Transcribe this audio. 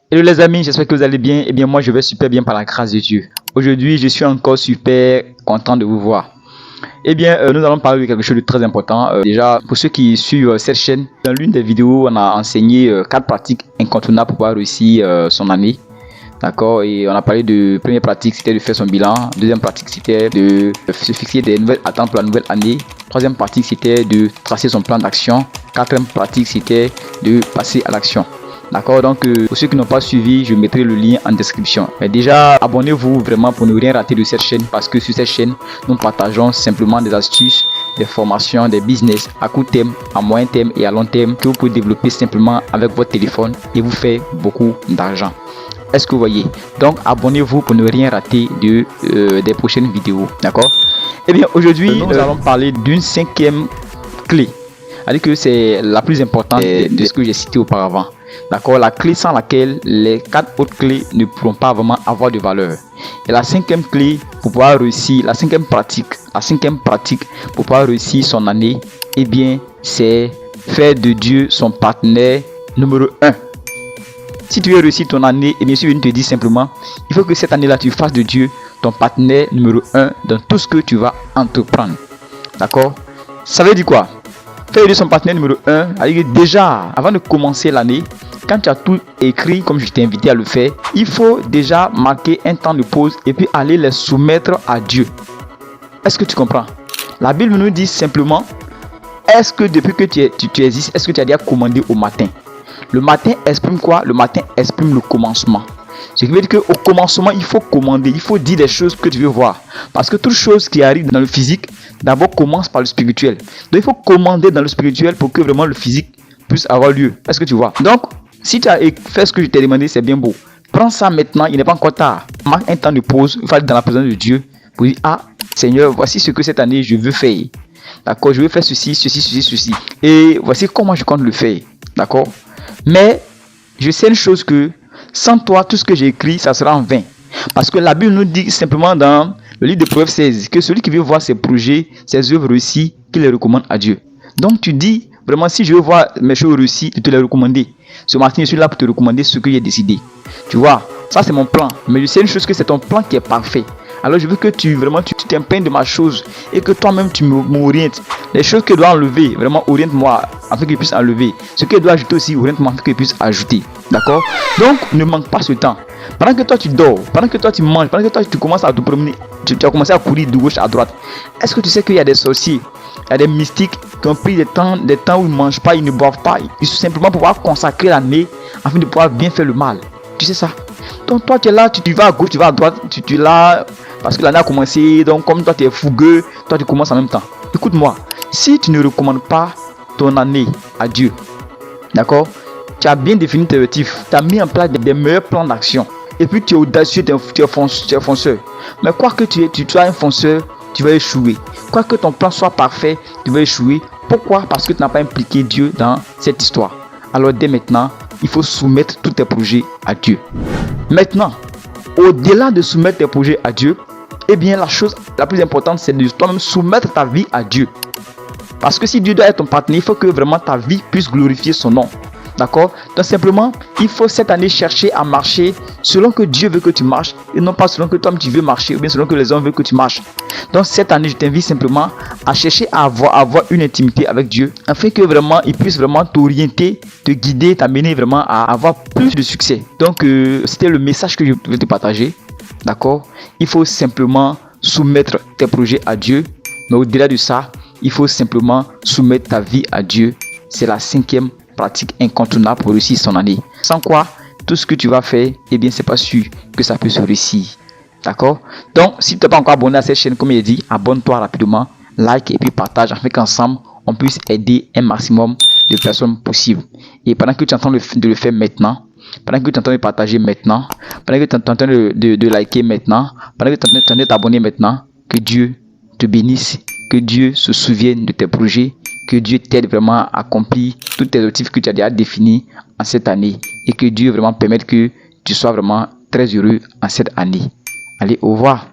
Hello les amis, j'espère que vous allez bien. Eh bien moi je vais super bien par la grâce de Dieu. Aujourd'hui je suis encore super content de vous voir. Eh bien nous allons parler de quelque chose de très important. Déjà pour ceux qui suivent cette chaîne, dans l'une des vidéos on a enseigné 4 pratiques incontournables pour pouvoir réussir son année. D'accord, et on a parlé de première pratique, c'était de faire son bilan. Deuxième pratique, c'était de se fixer des nouvelles attentes pour la nouvelle année. Troisième pratique, c'était de tracer son plan d'action. Quatrième pratique, c'était de passer à l'action. D'accord, donc pour ceux qui n'ont pas suivi, je mettrai le lien en description. Mais déjà, abonnez-vous vraiment pour ne rien rater de cette chaîne, parce que sur cette chaîne, nous partageons simplement des astuces, des formations, des business à court terme, à moyen terme et à long terme que vous pouvez développer simplement avec votre téléphone et vous faire beaucoup d'argent. Est-ce que vous voyez? Donc abonnez-vous pour ne rien rater des prochaines vidéos. D'accord? Eh bien aujourd'hui nous allons parler d'une 5e clé. C'est-à-dire que c'est la plus importante de ce que j'ai cité auparavant. D'accord? La clé sans laquelle les 4 autres clés ne pourront pas vraiment avoir de valeur. Et la 5e clé pour pouvoir réussir, la 5e pratique pour pouvoir réussir son année, eh bien c'est faire de Dieu son partenaire numéro 1. Si tu veux réussir ton année, et bien sûr, je te dis simplement, il faut que cette année-là, tu fasses de Dieu ton partenaire numéro 1 dans tout ce que tu vas entreprendre. D'accord? Ça veut dire quoi? Faire de Dieu son partenaire numéro 1, c'est-à-dire que déjà, avant de commencer l'année, quand tu as tout écrit, comme je t'ai invité à le faire, il faut déjà marquer un temps de pause et puis aller les soumettre à Dieu. Est-ce que tu comprends? La Bible nous dit simplement, est-ce que depuis que tu existes, est-ce que tu as déjà commandé au matin? Le matin exprime quoi? Le matin exprime le commencement. Ce qui veut dire qu'au commencement, il faut commander, il faut dire des choses que tu veux voir. Parce que toute chose qui arrive dans le physique, d'abord commence par le spirituel. Donc il faut commander dans le spirituel pour que vraiment le physique puisse avoir lieu. Est-ce que tu vois? Donc, si tu as fait ce que je t'ai demandé, c'est bien beau. Prends ça maintenant, il n'est pas encore tard. Marque un temps de pause, il faut aller dans la présence de Dieu pour dire, ah Seigneur, voici ce que cette année je veux faire. D'accord? Je veux faire ceci, ceci, ceci, ceci. Et voici comment je compte le faire. D'accord? Mais je sais une chose, que sans toi, tout ce que j'ai écrit, ça sera en vain. Parce que la Bible nous dit simplement dans le livre de Proverbes 16 que celui qui veut voir ses projets, ses œuvres réussies, qu'il les recommande à Dieu. Donc tu dis vraiment, si je veux voir mes choses réussies, de te les recommander. Ce matin, je suis là pour te recommander ce que j'ai décidé. Tu vois, ça c'est mon plan. Mais je sais une chose, que c'est ton plan qui est parfait. Alors je veux que tu t'imprègnes de ma chose et que toi-même tu m'orientes. Les choses que je dois enlever, vraiment oriente-moi afin que je puisse enlever. Ce que je dois ajouter aussi, oriente-moi afin que je puisse ajouter. D'accord? Donc ne manque pas ce temps. Pendant que toi tu dors, pendant que toi tu manges, pendant que toi tu commences à te promener, tu as commencé à courir de gauche à droite. Est-ce que tu sais qu'il y a des sorciers, il y a des mystiques qui ont pris des temps où ils ne mangent pas, ils ne boivent pas, ils sont simplement pour pouvoir consacrer l'année afin de pouvoir bien faire le mal. Tu sais ça? Donc toi tu es là, tu vas à gauche, tu vas à droite, tu es là parce que l'année a commencé. Donc comme toi tu es fougueux, toi tu commences en même temps. Écoute-moi, si tu ne recommandes pas ton année à Dieu, d'accord, tu as bien défini tes objectifs, tu as mis en place des meilleurs plans d'action, et puis tu es audacieux, tu es fonceur. Mais quoi que tu sois un fonceur, tu vas échouer. Quoi que ton plan soit parfait, tu vas échouer. Pourquoi? Parce que tu n'as pas impliqué Dieu dans cette histoire. Alors dès maintenant, il faut soumettre tous tes projets à Dieu. Maintenant, au-delà de soumettre tes projets à Dieu, eh bien la chose la plus importante, c'est de toi-même soumettre ta vie à Dieu. Parce que si Dieu doit être ton partenaire, il faut que vraiment ta vie puisse glorifier son nom. D'accord? Donc simplement, il faut cette année chercher à marcher selon que Dieu veut que tu marches et non pas selon que toi tu veux marcher ou bien selon que les hommes veulent que tu marches. Donc cette année, je t'invite simplement à chercher à avoir une intimité avec Dieu afin que vraiment il puisse vraiment t'orienter, te guider, t'amener vraiment à avoir plus de succès. Donc c'était le message que je voulais te partager. D'accord? Il faut simplement soumettre tes projets à Dieu. Mais au-delà de ça, il faut simplement soumettre ta vie à Dieu. C'est la 5e pratique incontournable pour réussir son année. Sans quoi, tout ce que tu vas faire, eh bien, c'est pas sûr que ça peut se réussir. D'accord? Donc, si tu n'es pas encore abonné à cette chaîne, comme il dit, abonne-toi rapidement, like et puis partage afin qu'ensemble, on puisse aider un maximum de personnes possible. Et pendant que tu es en train de le faire maintenant, pendant que tu es en train de partager maintenant, pendant que tu es en train de liker maintenant, pendant que tu es en train de t'abonner maintenant, que Dieu te bénisse, que Dieu se souvienne de tes projets, que Dieu t'aide vraiment à accomplir tous tes objectifs que tu as déjà définis en cette année et que Dieu vraiment permette que tu sois vraiment très heureux en cette année. Allez, au revoir.